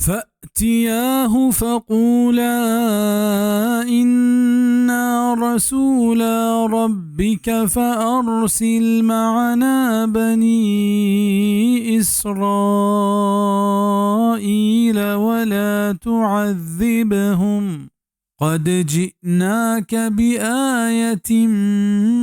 فأتياه فقولا إنا رسولا ربك فأرسل معنا بني إسرائيل ولا تعذبهم قد جئناك بآية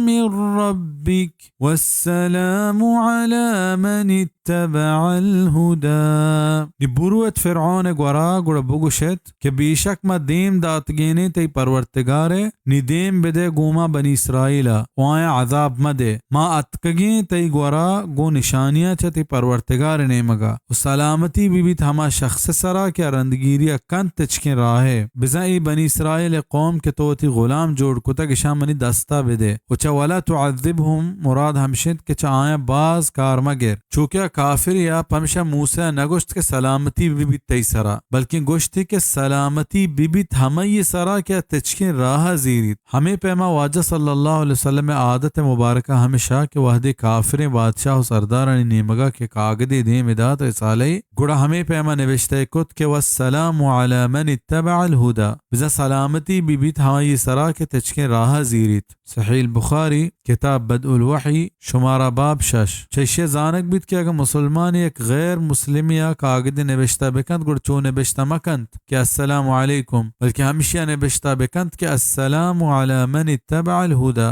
من ربك والسلام على من اتبع الهدى. نبوت فرعون غورا غورا بوگوشت کہ بیشک ما دیم داتگینے تی پرورتگارے ندیم بدے گوما بنی اسرائیلا وائیں عذاب مدے ما اتکگیں تی غورا گو نشانیاں چتی پرورتگار نے مگا و سلامتی بیت ہما شخص سرا کیا رندگیری اکن تچکیں راہے بزائی بنی اسرائیل قوم کے توتی غلام جوڑ کتا گشا منی دستا بدے وچا ولا تعذبهم مراد ہمشد کہ چا آیا باز کار مگر چوکیا کافر یا پمشا موسیٰ نگوشت کے سلامتی بیت تی سرا بلکہ گوشتی کہ سلامتی بیت ہمیں سرا کیا تچکیں راہ زیرید ہمیں پیما واجہ صلی اللہ علیہ وسلم عادت مبارکہ ہمیشہ کہ وحدی کافر بادشاہ و سردارانی نیمگا کے کاغدی دیم ادات رسالی گوڑا ہمیں پیما نوشتے کت کہ والسلام علی من اتبع الہدا بزا سلامتی بیت ہمیں سرا کے تچکیں راہ زیرید. صحیح البخاری کتاب بدء الوحی شمارہ باب 6 چیشے زانک بیت کہ اگر مسلمان ایک غیر مسلم یا کاغد نوشتہ بکند گر چو نوشتہ مکند کہ السلام علیکم بلکہ ہمشہ نوشتہ بکند کہ السلام علی من اتبع الہدا